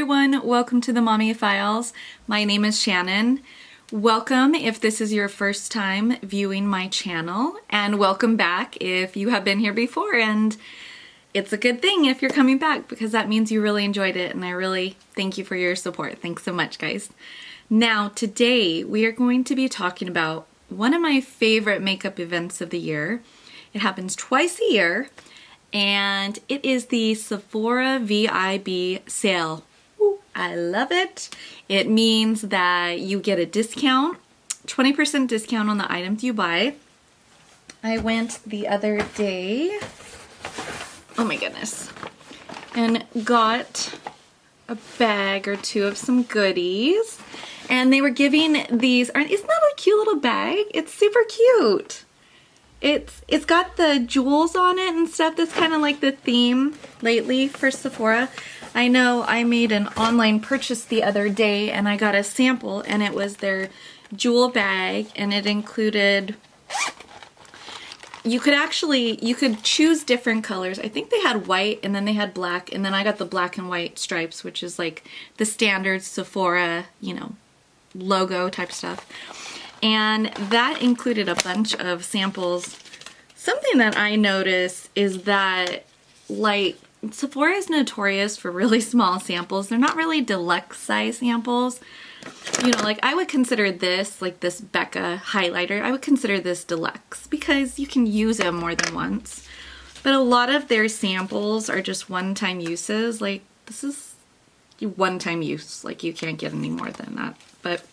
everyone, welcome to the Mommy Files. My name is Shannon. Welcome if this is your first time viewing my channel, and welcome back if you have been here before, and it's a good thing if you're coming back because that means you really enjoyed it, and I really thank you for your support. Thanks so much, guys. Now, today we are going to be talking about one of my favorite makeup events of the year. It happens twice a year, and it is the Sephora VIB Sale. Ooh, I love it. It means that you get a discount, 20% discount on the items you buy. I went the other day, oh my goodness, and got a bag or two of some goodies. And they were giving these, isn't that a cute little bag? It's super cute. It's got the jewels on it and stuff. That's kind of like the theme lately for Sephora. I know I made an online purchase the other day and I got a sample, and it was their jewel bag, and it included, you could choose different colors. I think they had white and then they had black, and then I got the black and white stripes, which is like the standard Sephora, you know, logo type stuff. And that included a bunch of samples. Something that I noticed is that, like, Sephora is notorious for really small samples. They're not really deluxe size samples. You know, like I would consider this, like this Becca highlighter, I would consider this deluxe because you can use it more than once. But a lot of their samples are just one-time uses. Like, this is one-time use. Like, you can't get any more than that. But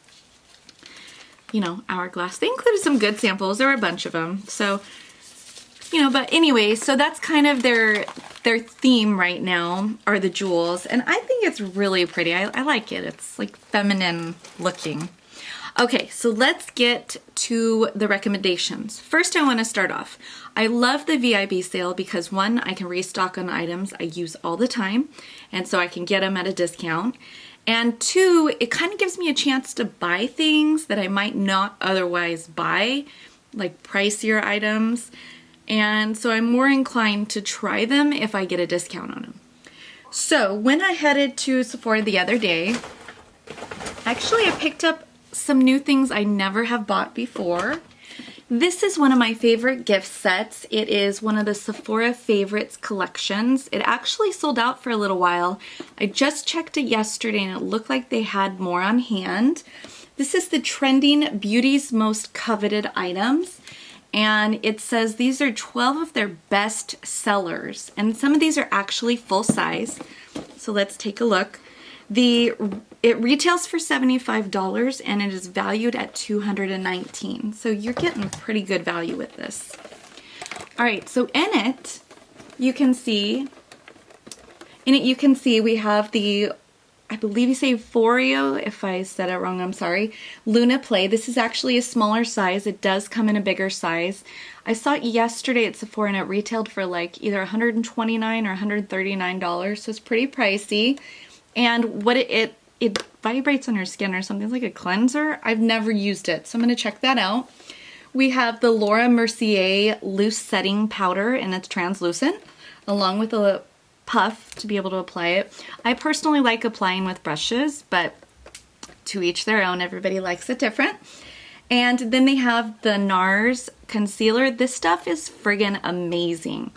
you know, Hourglass. They included some good samples. There were a bunch of them. So, you know, but anyway, so that's kind of their theme right now, are the jewels. And I think it's really pretty. I like it. It's like feminine looking. Okay, so let's get to the recommendations. First, I want to start off. I love the VIB sale because, one, I can restock on items I use all the time, and so I can get them at a discount. And two, it kind of gives me a chance to buy things that I might not otherwise buy, like pricier items. And so I'm more inclined to try them if I get a discount on them. So when I headed to Sephora the other day, actually I picked up some new things I never have bought before. This is one of my favorite gift sets. It is one of the Sephora Favorites collections. It actually sold out for a little while. I just checked it yesterday and it looked like they had more on hand. This is the Trending Beauty's Most Coveted Items. And it says these are 12 of their best sellers. And some of these are actually full size. So let's take a look. It retails for $75 and it is valued at $219. So you're getting pretty good value with this. All right, so in it you can see we have the, I believe you say Foreo, if I said it wrong, I'm sorry, Luna Play. This is actually a smaller size. It does come in a bigger size. I saw it yesterday at Sephora and it retailed for like either $129 or $139, so it's pretty pricey. And what it vibrates on your skin or something. It's like a cleanser. I've never used it, so I'm going to check that out. We have the Laura Mercier Loose Setting Powder, and it's translucent, along with a puff to be able to apply it. I personally like applying with brushes, but to each their own. Everybody likes it different. And then they have the NARS Concealer. This stuff is friggin' amazing.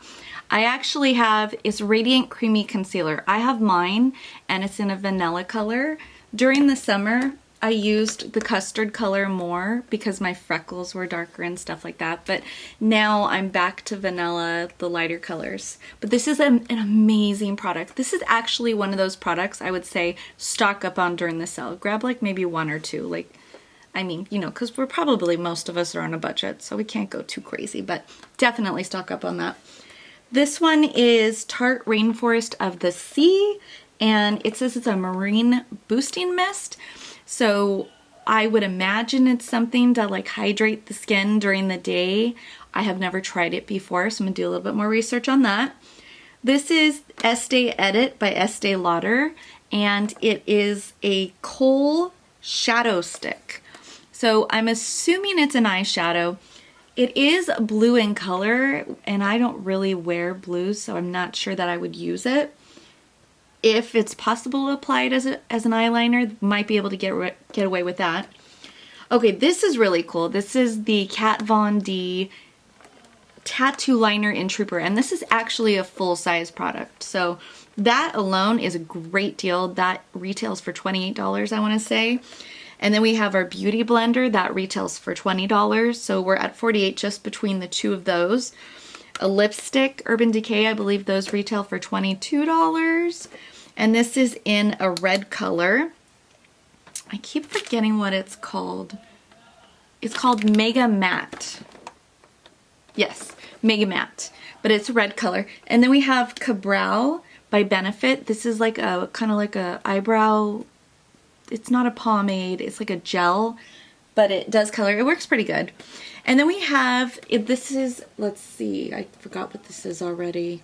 I actually have, it's Radiant Creamy Concealer. I have mine and it's in a vanilla color. During the summer, I used the custard color more because my freckles were darker and stuff like that. But now I'm back to vanilla, the lighter colors. But this is an amazing product. This is actually one of those products I would say stock up on during the sale. Grab like maybe one or two. Like, I mean, you know, because most of us are on a budget, so we can't go too crazy. But definitely stock up on that. This one is Tarte Rainforest of the Sea, and it says it's a marine boosting mist. So I would imagine it's something to like hydrate the skin during the day. I have never tried it before, so I'm gonna do a little bit more research on that. This is Estee Edit by Estee Lauder, and it is a kohl shadow stick. So I'm assuming it's an eyeshadow. It is blue in color, and I don't really wear blues, so I'm not sure that I would use it. if it's possible to apply it as an eyeliner, might be able to get away with that. Okay, this is really cool. This is the Kat Von D Tattoo Liner in Trooper, and this is actually a full-size product. So that alone is a great deal. That retails for $28, I want to say. And then we have our Beauty Blender that retails for $20. So we're at $48 just between the two of those. A lipstick, Urban Decay, I believe those retail for $22. And this is in a red color. I keep forgetting what it's called. It's called Mega Matte. Yes, Mega Matte. But it's a red color. And then we have Cabral by Benefit. This is like a kind of like a eyebrow. It's not a pomade. It's like a gel, but it does color. It works pretty good. And then we have, this is, let's see, I forgot what this is already.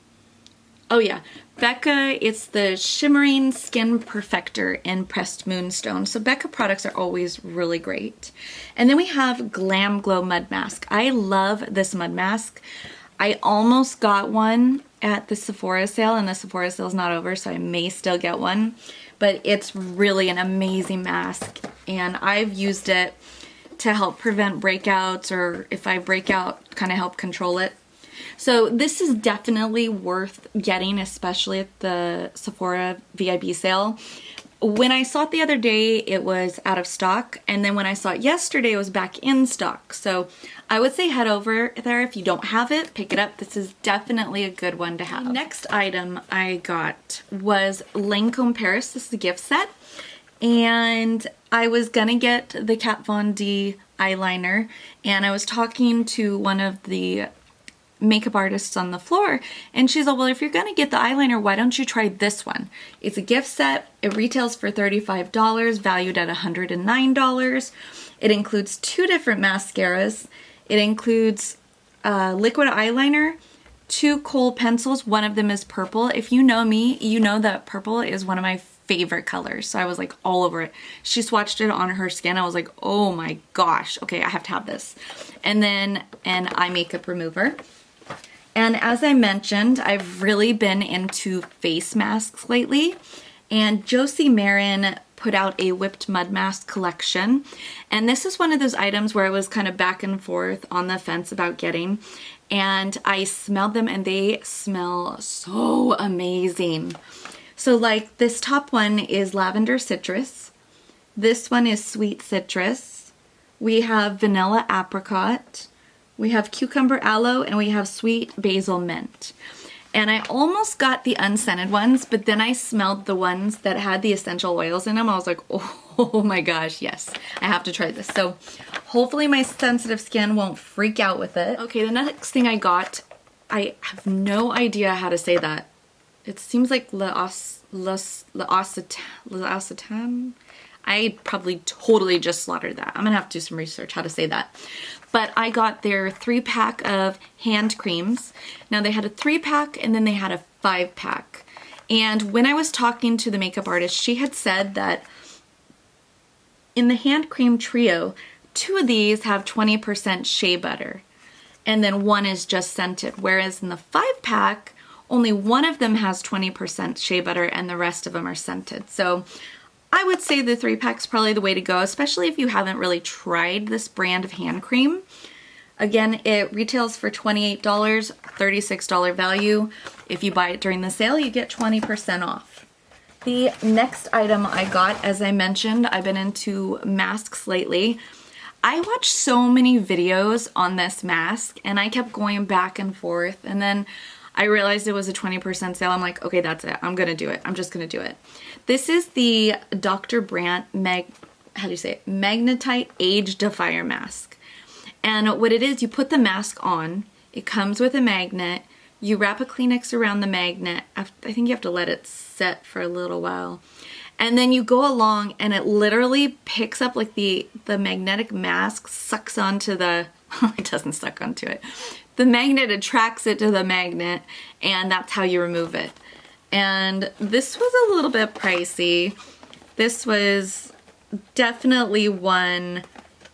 Oh yeah, Becca, it's the Shimmering Skin Perfector in Pressed Moonstone. So Becca products are always really great. And then we have Glam Glow Mud Mask. I love this mud mask. I almost got one at the Sephora sale, and the Sephora sale is not over, so I may still get one. But it's really an amazing mask, and I've used it to help prevent breakouts, or if I break out, kind of help control it. So this is definitely worth getting, especially at the Sephora VIB sale. When I saw it the other day, it was out of stock, and then when I saw it yesterday, it was back in stock. So I would say head over there. If you don't have it, pick it up. This is definitely a good one to have. The next item I got was Lancome Paris. This is a gift set, and I was gonna get the Kat Von D eyeliner, and I was talking to one of the makeup artists on the floor, and she's like, well, if you're gonna get the eyeliner, why don't you try this one? It's a gift set. It retails for $35, valued at $109. It includes 2 different mascaras. It includes liquid eyeliner, 2 kohl pencils. One of them is purple. If you know me, you know that purple is one of my favorite colors. So I was like all over it. She swatched it on her skin. I was like, oh my gosh, okay, I have to have this. And then an eye makeup remover. And as I mentioned, I've really been into face masks lately, and Josie Marin put out a whipped mud mask collection, and this is one of those items where I was kind of back and forth on the fence about getting, and I smelled them and they smell so amazing. So like this top one is lavender citrus, this one is sweet citrus, we have vanilla apricot, we have cucumber aloe, and we have sweet basil mint. And I almost got the unscented ones, but then I smelled the ones that had the essential oils in them. I was like, oh my gosh, yes, I have to try this. So hopefully my sensitive skin won't freak out with it. Okay, the next thing I got, I have no idea how to say that. It seems like l'occitane. I probably totally just slaughtered that. I'm gonna have to do some research how to say that. But I got their 3-pack of hand creams. Now they had a 3-pack and then they had a 5-pack. And when I was talking to the makeup artist, she had said that in the hand cream trio, 2 of these have 20% shea butter, and then 1 is just scented. Whereas in the 5-pack, only 1 of them has 20% shea butter and the rest of them are scented. So I would say the 3-pack's probably the way to go, especially if you haven't really tried this brand of hand cream. Again, it retails for $28, $36 value. If you buy it during the sale, you get 20% off. The next item I got, as I mentioned, I've been into masks lately. I watched so many videos on this mask and I kept going back and forth, and then I realized it was a 20% sale. I'm like, okay, that's it. I'm gonna do it. I'm just gonna do it. This is the Dr. Brandt Magnetite Age Defier Mask. And what it is, you put the mask on, it comes with a magnet, you wrap a Kleenex around the magnet. I think you have to let it set for a little while. And then you go along and it literally picks up, like the magnetic mask sucks onto the, it doesn't suck onto it. The magnet attracts it to the magnet, and that's how you remove it. And this was a little bit pricey. This was definitely one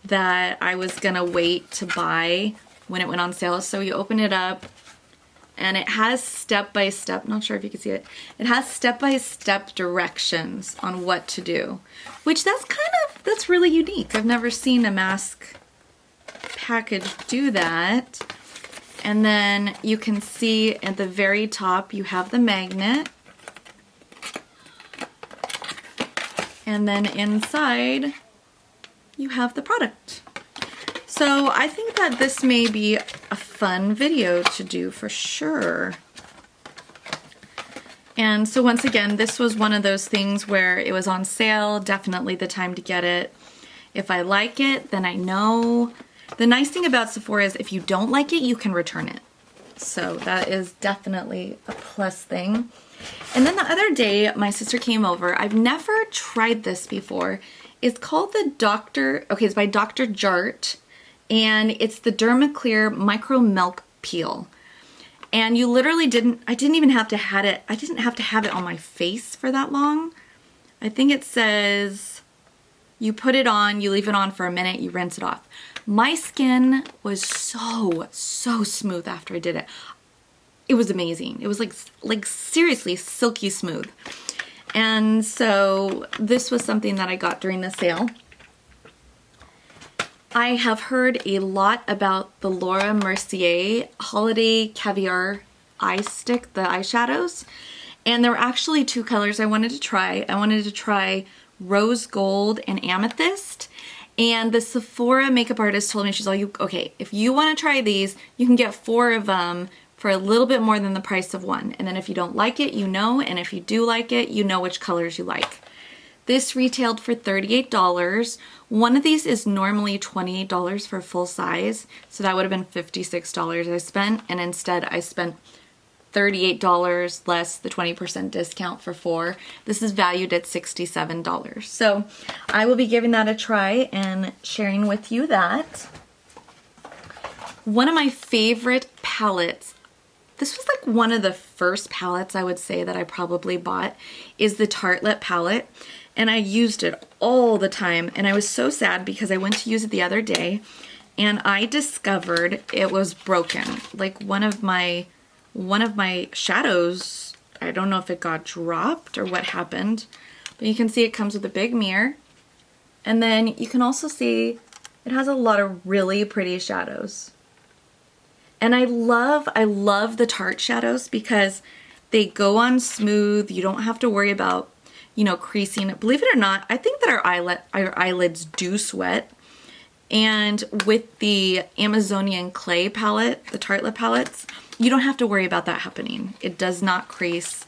that I was gonna wait to buy when it went on sale. So you open it up, and it has step-by-step, not sure if you can see it, it has step-by-step directions on what to do, which that's really unique. I've never seen a mask package do that. And then you can see at the very top you have the magnet, and then inside you have the product. So I think that this may be a fun video to do for sure. And so once again, this was one of those things where it was on sale, definitely the time to get it. If I like it, then I know. The nice thing about Sephora is if you don't like it, you can return it. So that is definitely a plus thing. And then the other day, my sister came over. I've never tried this before. It's called it's by Dr. Jart. And it's the Dermaclear Micro Milk Peel. And you literally I didn't have to have it on my face for that long. I think it says you put it on, you leave it on for a minute, you rinse it off. My skin was so smooth after I did it. It was amazing. It was like seriously silky smooth. And so this was something that I got during the sale. I have heard a lot about the Laura Mercier Holiday Caviar Eye Stick, the eyeshadows. And there were actually two colors I wanted to try. I wanted to try Rose Gold and Amethyst. And the Sephora makeup artist told me, she's like, okay, if you want to try these, you can get 4 of them for a little bit more than the price of one. And then if you don't like it, you know, and if you do like it, you know which colors you like. This retailed for $38. One of these is normally $28 for full size, so that would have been $56 I spent, and instead I spent $38 less the 20% discount for 4. This is valued at $67. So I will be giving that a try and sharing with you that. One of my favorite palettes, this was like one of the first palettes I would say that I probably bought, is the Tartelette palette. And I used it all the time, and I was so sad because I went to use it the other day and I discovered it was broken. Like one of my shadows, I don't know if it got dropped or what happened, but you can see it comes with a big mirror. And then you can also see it has a lot of really pretty shadows. And I love the Tarte shadows because they go on smooth. You don't have to worry about, you know, creasing. Believe it or not, I think that our eyelids do sweat. And with the Amazonian Clay palette, the Tartelette palettes, you don't have to worry about that happening. It does not crease.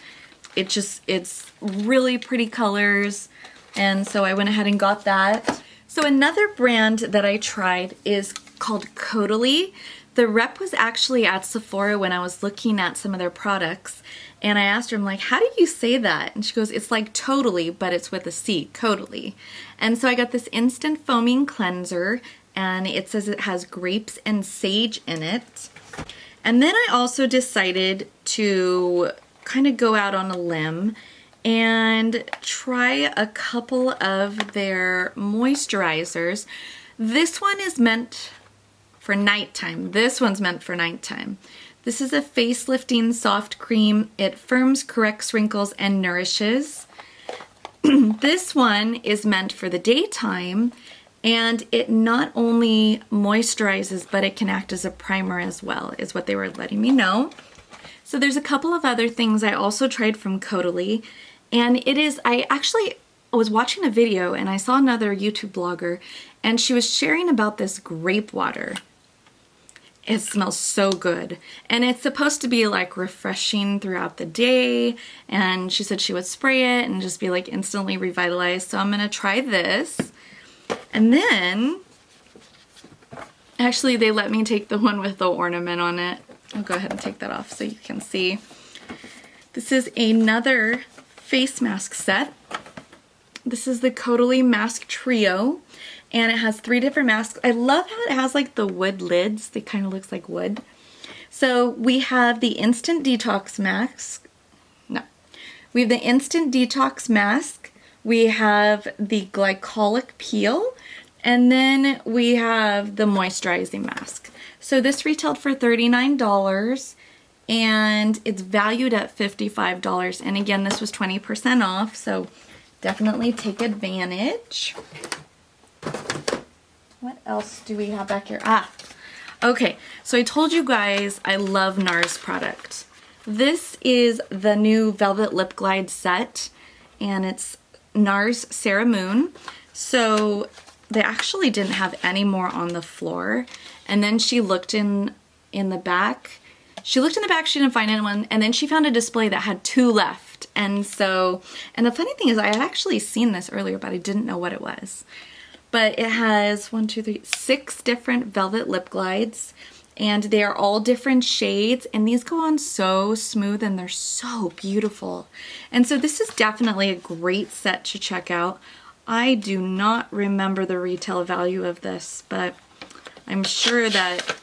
It's really pretty colors. And so I went ahead and got that. So another brand that I tried is called Caudalie. The rep was actually at Sephora when I was looking at some of their products. And I asked her, I'm like, how do you say that? And she goes, it's like totally, but it's with a C, Caudalie. And so I got this instant foaming cleanser, and it says it has grapes and sage in it. And then I also decided to kind of go out on a limb and try a couple of their moisturizers. This one is meant for nighttime. This one's meant for nighttime. This is a face-lifting soft cream. It firms, corrects wrinkles, and nourishes. This one is meant for the daytime, and it not only moisturizes, but it can act as a primer as well, is what they were letting me know. So there's a couple of other things I also tried from Caudalie, and I actually was watching a video and I saw another YouTube blogger, and she was sharing about this grape water. It smells so good, and it's supposed to be like refreshing throughout the day, and she said she would spray it and just be like instantly revitalized. So I'm gonna try this. And then actually they let me take the one with the ornament on it. I'll go ahead and take that off so you can see. This is another face mask set. This is the Caudalie Mask Trio. And it has 3 different masks. I love how it has like the wood lids. It kind of looks like wood. So we have the Instant Detox Mask. No. We have the Instant Detox Mask. We have the Glycolic Peel. And then we have the Moisturizing Mask. So this retailed for $39. and it's valued at $55. And again, this was 20% off, so definitely take advantage. What else do we have back here? Okay, so I told you guys I love NARS product. This is the new Velvet Lip Glide set, and it's NARS Sarah Moon. So they actually didn't have any more on the floor, and then she looked in the back. She looked in the back, she didn't find anyone, and then she found a display that had 2 left. And the funny thing is I had actually seen this earlier, but I didn't know what it was. But it has 6 different velvet lip glides, and they are all different shades, and these go on so smooth and they're so beautiful. And so this is definitely a great set to check out. I do not remember the retail value of this, but I'm sure that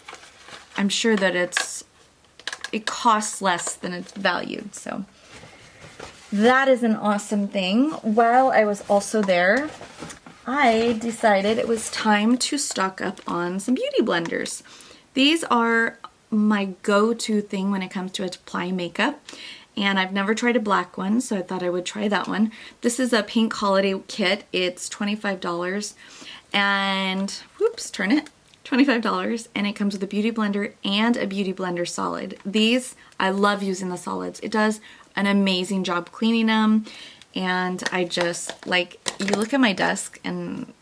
it costs less than it's valued. So that is an awesome thing. While I was also there, I decided it was time to stock up on some beauty blenders. These are my go-to thing when it comes to applying makeup, and I've never tried a black one, so I thought I would try that one. This is a pink holiday kit. It's $25, and whoops, turn it. $25, and it comes with a beauty blender and a beauty blender solid. These, I love using the solids. It does an amazing job cleaning them. And I just, like, you look at my desk and,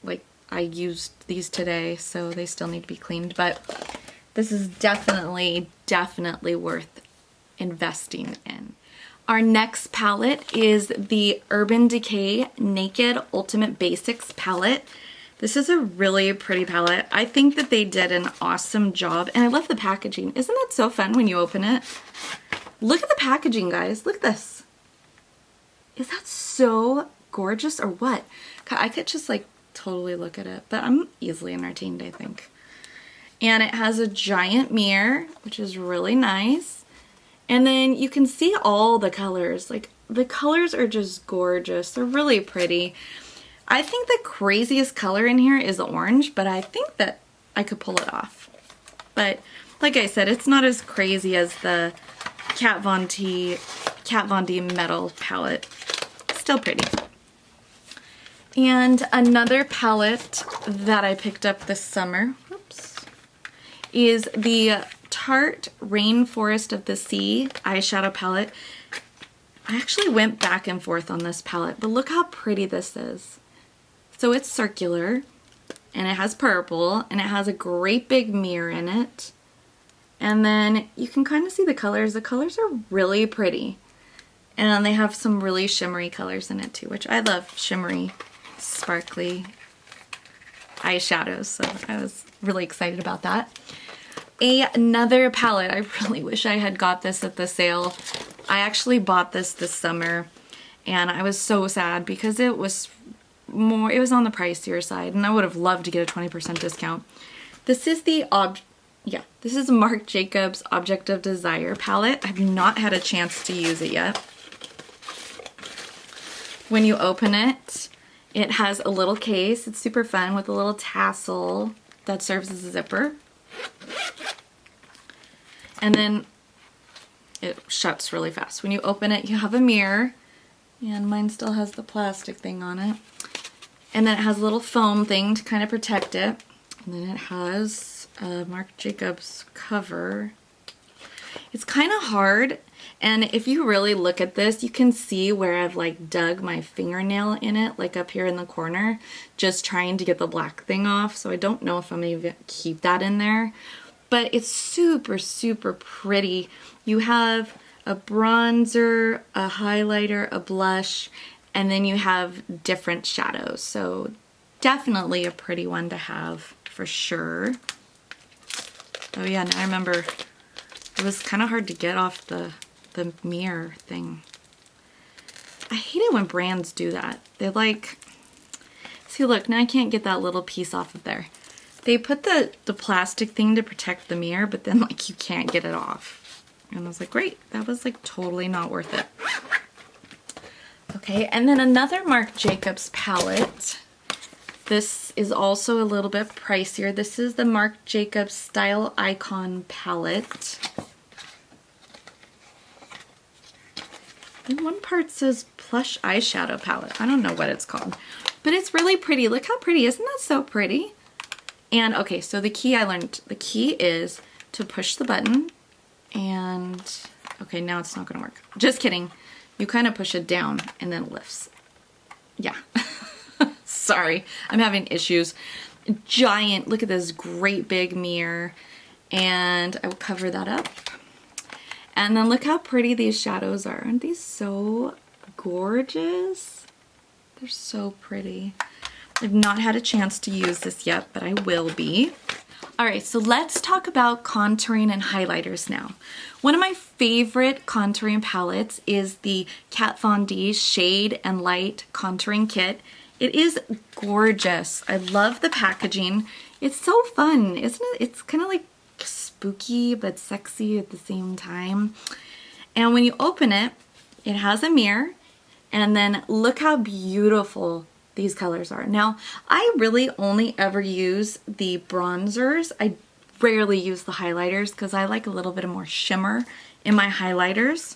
like, I used these today, so they still need to be cleaned. But this is definitely worth investing in. Our next palette is the Urban Decay Naked Ultimate Basics palette. This is a really pretty palette. I think that they did an awesome job, and I love the packaging. Isn't that so fun when you open it? Look at the packaging, guys. Look at this. Is that so gorgeous or what? I could just like totally look at it, but I'm easily entertained, I think. And it has a giant mirror, which is really nice. And then you can see all the colors. Like, the colors are just gorgeous. They're really pretty. I think the craziest color in here is the orange, but I think that I could pull it off. But like I said, it's not as crazy as the Kat Von D Metal palette. Still pretty. And another palette that I picked up this summer, is the Tarte Rainforest of the Sea eyeshadow palette. I actually went back and forth on this palette, but look how pretty this is. So it's circular, and it has purple, and it has a great big mirror in it. And then you can kind of see the colors. The colors are really pretty. And they have some really shimmery colors in it too, which I love shimmery, sparkly eyeshadows. So I was really excited about that. Another palette. I really wish I had got this at the sale. I actually bought this summer, and I was so sad because it was on the pricier side, and I would have loved to get a 20% discount. This is this is Marc Jacobs Object of Desire palette. I've not had a chance to use it yet. When you open it, it has a little case. It's super fun with a little tassel that serves as a zipper. And then it shuts really fast. When you open it, you have a mirror, and mine still has the plastic thing on it. And then it has a little foam thing to kind of protect it. And then it has a Marc Jacobs cover. It's kind of hard, and if you really look at this, you can see where I've like dug my fingernail in it, like up here in the corner, just trying to get the black thing off. So I don't know if I'm gonna even keep that in there, but it's super, super pretty. You have a bronzer, a highlighter, a blush, and then you have different shadows. So definitely a pretty one to have for sure. Oh yeah, now I remember it was kind of hard to get off the mirror thing. I hate it when brands do that. They like, see look, now I can't get that little piece off of there. They put the plastic thing to protect the mirror, but then like you can't get it off. And I was like, great, that was like totally not worth it. Okay, and then another Marc Jacobs palette. This is also a little bit pricier. This is the Marc Jacobs Style Icon palette. And one part says Plush Eyeshadow Palette. I don't know what it's called, but it's really pretty. Look how pretty. Isn't that so pretty? And okay, so the key I learned, the key is to push the button and, okay, now it's not gonna work. Just kidding. You kind of push it down and then it lifts. Yeah. Sorry, I'm having issues. Giant, look at this great big mirror. And I will cover that up. And then look how pretty these shadows are. Aren't these so gorgeous? They're so pretty. I've not had a chance to use this yet, but I will be. All right, so let's talk about contouring and highlighters now. One of my favorite contouring palettes is the Kat Von D Shade and Light Contouring Kit. It is gorgeous. I love the packaging. It's so fun, isn't it? It's kind of like spooky but sexy at the same time. And when you open it, it has a mirror, and then look how beautiful these colors are. Now, I really only ever use the bronzers. I rarely use the highlighters because I like a little bit more shimmer in my highlighters.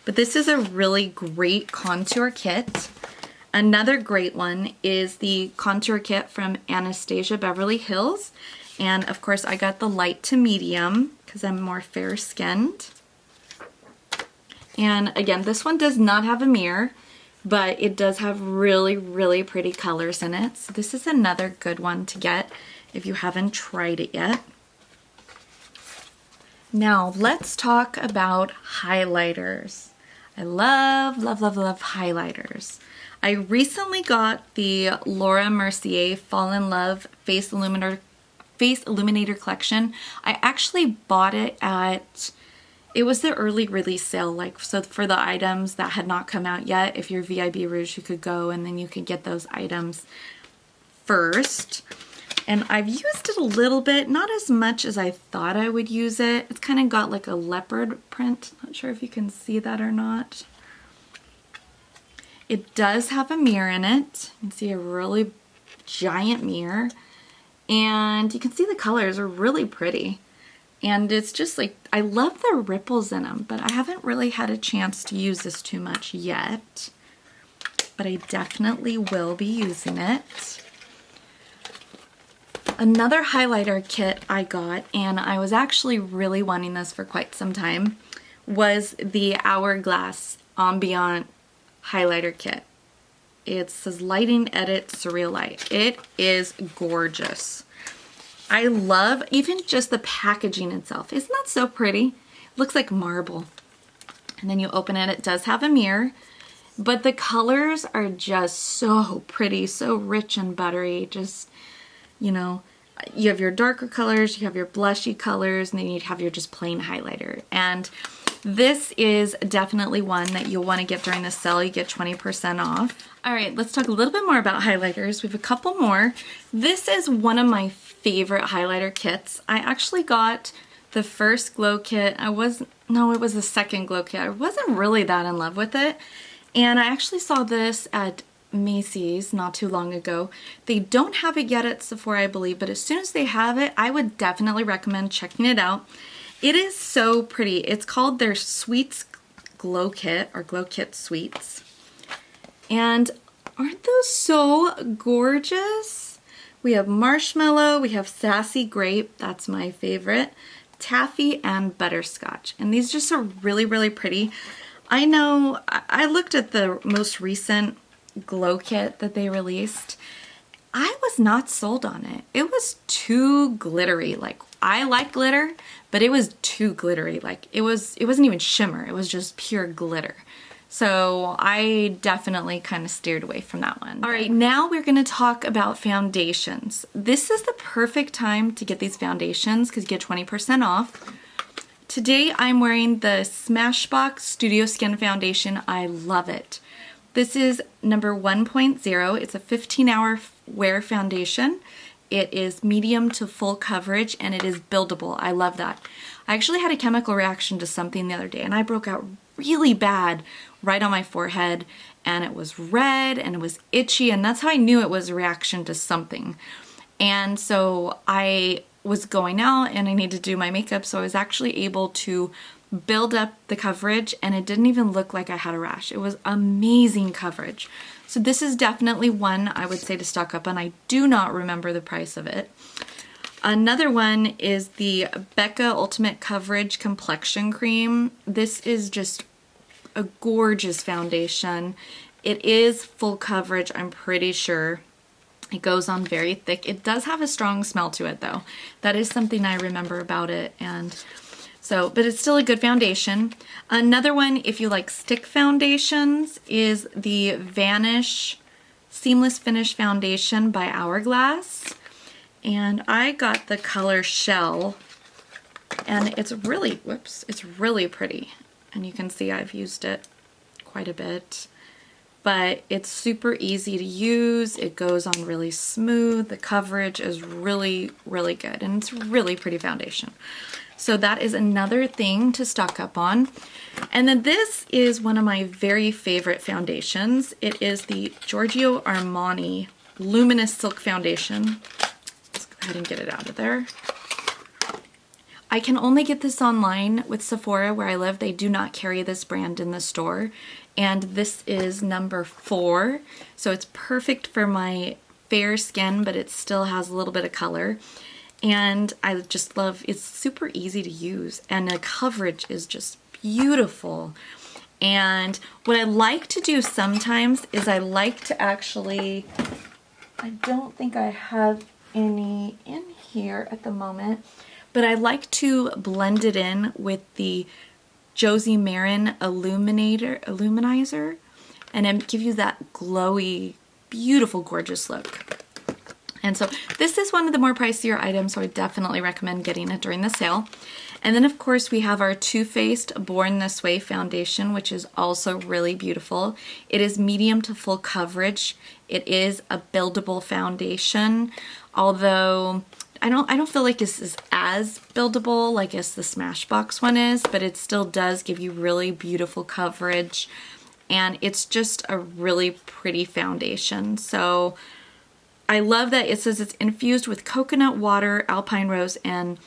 But this is a really great contour kit. Another great one is the contour kit from Anastasia Beverly Hills. And of course I got the light to medium because I'm more fair skinned. And again, this one does not have a mirror, but it does have really, really pretty colors in it. So this is another good one to get if you haven't tried it yet. Now let's talk about highlighters. I love, love, love, love highlighters. I recently got the Laura Mercier Fall in Love Face Illuminator collection. I actually bought it at, it was the early release sale, like, so for the items that had not come out yet, if you're VIB Rouge, you could go and then you could get those items first. And I've used it a little bit, not as much as I thought I would use it. It's kind of got like a leopard print. Not sure if you can see that or not. It does have a mirror in it. You can see a really giant mirror. And you can see the colors are really pretty. And it's just like, I love the ripples in them, but I haven't really had a chance to use this too much yet. But I definitely will be using it. Another highlighter kit I got, and I was actually really wanting this for quite some time, was the Hourglass Ambient highlighter kit. It says Lighting Edit Surreal Light. It is gorgeous. I love even just the packaging itself. Isn't that so pretty? It looks like marble. And then you open it, it does have a mirror, but the colors are just so pretty, so rich and buttery. Just, you know, you have your darker colors, you have your blushy colors, and then you have your just plain highlighter. And this is definitely one that you'll want to get during the sale. You get 20% off. All right, let's talk a little bit more about highlighters. We have a couple more. This is one of my favorite highlighter kits. I actually got the first glow kit. It was the second glow kit. I wasn't really that in love with it. And I actually saw this at Macy's not too long ago. They don't have it yet at Sephora, I believe, but as soon as they have it, I would definitely recommend checking it out. It is so pretty. It's called their Sweets Glow Kit, or Glow Kit Sweets. And aren't those so gorgeous? We have marshmallow, we have sassy grape, that's my favorite, taffy, and butterscotch. And these just are really, really pretty. I know, I looked at the most recent glow kit that they released. I was not sold on it. It was too glittery. Like, I like glitter, but it was too glittery. Like, it wasn't even shimmer. It was just pure glitter. So I definitely kind of steered away from that one. All right, now we're gonna talk about foundations. This is the perfect time to get these foundations because you get 20% off. Today I'm wearing the Smashbox Studio Skin Foundation. I love it. This is number 1.0. It's a 15-hour wear foundation. It is medium to full coverage and it is buildable. I love that. I actually had a chemical reaction to something the other day and I broke out really bad right on my forehead and it was red and it was itchy, and that's how I knew it was a reaction to something. And so I was going out and I needed to do my makeup, so I was actually able to build up the coverage, and it didn't even look like I had a rash. It was amazing coverage. So this is definitely one I would say to stock up on. I do not remember the price of it. Another one is the Becca Ultimate Coverage Complexion Cream. This is just a gorgeous foundation. It is full coverage, I'm pretty sure. It goes on very thick. It does have a strong smell to it though. That is something I remember about it. And so, but it's still a good foundation. Another one, if you like stick foundations, is the Vanish Seamless Finish Foundation by Hourglass. And I got the color Shell, and it's really, whoops, it's really pretty. And you can see I've used it quite a bit. But it's super easy to use. It goes on really smooth. The coverage is really, really good. And it's really pretty foundation. So that is another thing to stock up on. And then this is one of my very favorite foundations. It is the Giorgio Armani Luminous Silk Foundation. Let's go ahead and get it out of there. I can only get this online with Sephora where I live. They do not carry this brand in the store. And this is number 4. So it's perfect for my fair skin, but it still has a little bit of color. And I just love, it's super easy to use, and the coverage is just beautiful. And what I like to do sometimes is I like to actually, I don't think I have any in here at the moment, but I like to blend it in with the Josie Maran Illuminizer, and then give you that glowy, beautiful, gorgeous look. And so this is one of the more pricier items, so I definitely recommend getting it during the sale. And then of course we have our Too Faced Born This Way foundation, which is also really beautiful. It is medium to full coverage. It is a buildable foundation, although I don't feel like this is as buildable like as the Smashbox one is, but it still does give you really beautiful coverage, and it's just a really pretty foundation. So I love that it says it's infused with coconut water, alpine rose, and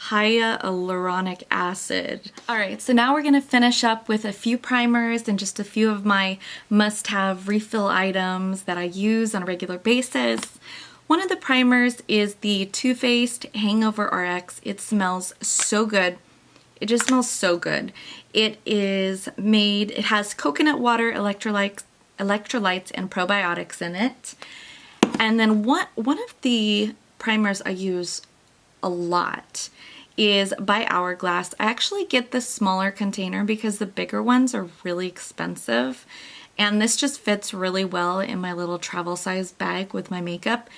hyaluronic acid. All right, so now we're gonna finish up with a few primers and just a few of my must-have refill items that I use on a regular basis. One of the primers is the Too Faced Hangover RX. It smells so good. It just smells so good. It is made, it has coconut water, electrolytes, and probiotics in it. And then one of the primers I use a lot is by Hourglass. I actually get the smaller container because the bigger ones are really expensive. And this just fits really well in my little travel size bag with my makeup.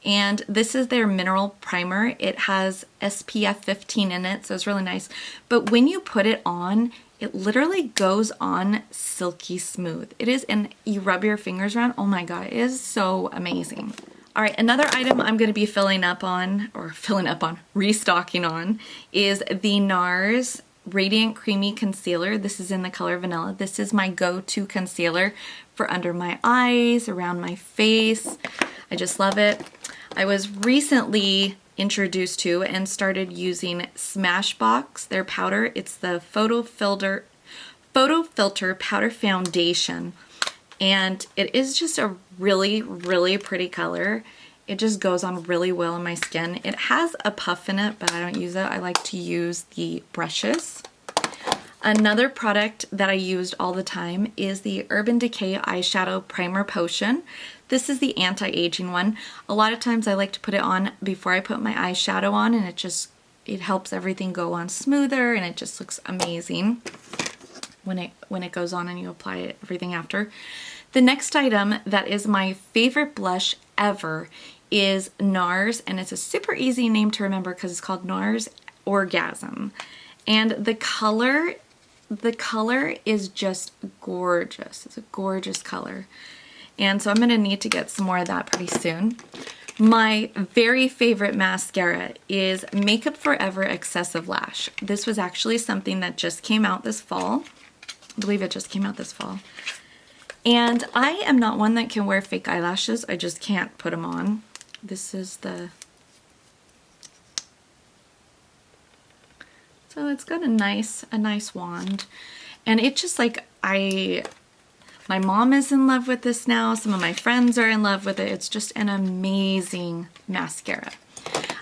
And this is their mineral primer. It has SPF 15 in it, so it's really nice. But when you put it on, it literally goes on silky smooth. It is, and you rub your fingers around, oh my god, it is so amazing. All right, another item I'm gonna be restocking on, is the NARS Radiant Creamy Concealer. This is in the color Vanilla. This is my go-to concealer for under my eyes, around my face. I just love it. I was recently introduced to and started using Smashbox, their powder. It's the Photo Filter Powder Foundation. And it is just a really, really pretty color. It just goes on really well on my skin. It has a puff in it, but I don't use it. I like to use the brushes. Another product that I used all the time is the Urban Decay Eyeshadow Primer Potion. This is the anti-aging one. A lot of times I like to put it on before I put my eyeshadow on, and it helps everything go on smoother, and it just looks amazing when it goes on and you apply everything after. The next item that is my favorite blush ever is NARS, and it's a super easy name to remember because it's called NARS Orgasm. And the color is just gorgeous. It's a gorgeous color. And so I'm gonna need to get some more of that pretty soon. My very favorite mascara is Makeup Forever Excessive Lash. This was actually something that just came out this fall. I believe it just came out this fall. And I am not one that can wear fake eyelashes. I just can't put them on. This is the... It's So it's got a nice wand. And it just like, my mom is in love with this now. Some of my friends are in love with it. It's just an amazing mascara.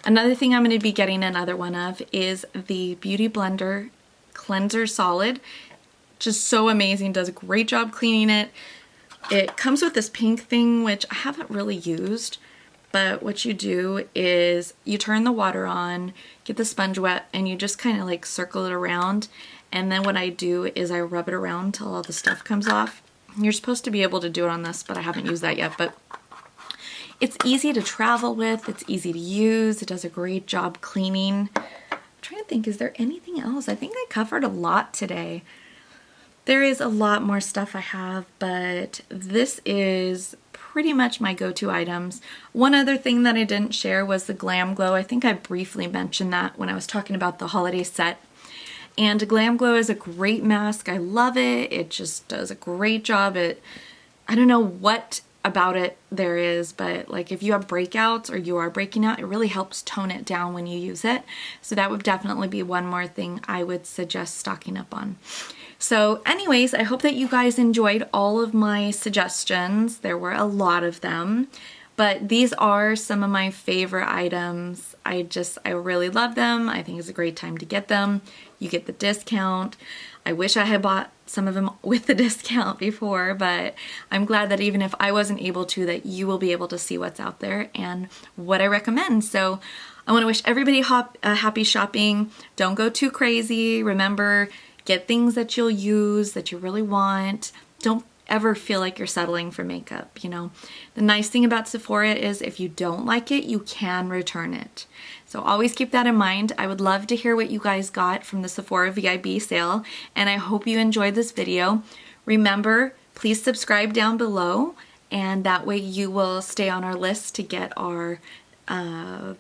Another thing I'm going to be getting another one of is the Beauty Blender Cleanser Solid. Just so amazing. Does a great job cleaning it. It comes with this pink thing, which I haven't really used. But what you do is you turn the water on, get the sponge wet, and you just kind of like circle it around. And then what I do is I rub it around till all the stuff comes off. You're supposed to be able to do it on this, but I haven't used that yet. But it's easy to travel with. It's easy to use. It does a great job cleaning. I'm trying to think, is there anything else? I think I covered a lot today. There is a lot more stuff I have, but this is pretty much my go-to items. One other thing that I didn't share was the Glam Glow. I think I briefly mentioned that when I was talking about the holiday set. And Glam Glow is a great mask. I love it. It just does a great job. I don't know what about it there is, but like if you have breakouts or you are breaking out, it really helps tone it down when you use it. So that would definitely be one more thing I would suggest stocking up on. So anyways, I hope that you guys enjoyed all of my suggestions. There were a lot of them, but these are some of my favorite items. I really love them. I think it's a great time to get them. You get the discount. I wish I had bought some of them with the discount before, but I'm glad that even if I wasn't able to, that you will be able to see what's out there and what I recommend. So I want to wish everybody happy shopping. Don't go too crazy. Remember, get things that you'll use, that you really want. Don't ever feel like you're settling for makeup, you know. The nice thing about Sephora is if you don't like it, you can return it. So always keep that in mind. I would love to hear what you guys got from the Sephora VIB sale, and I hope you enjoyed this video. Remember, please subscribe down below, and that way you will stay on our list to get our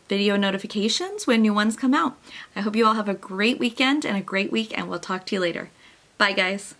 video notifications when new ones come out. I hope you all have a great weekend and a great week, and we'll talk to you later. Bye, guys.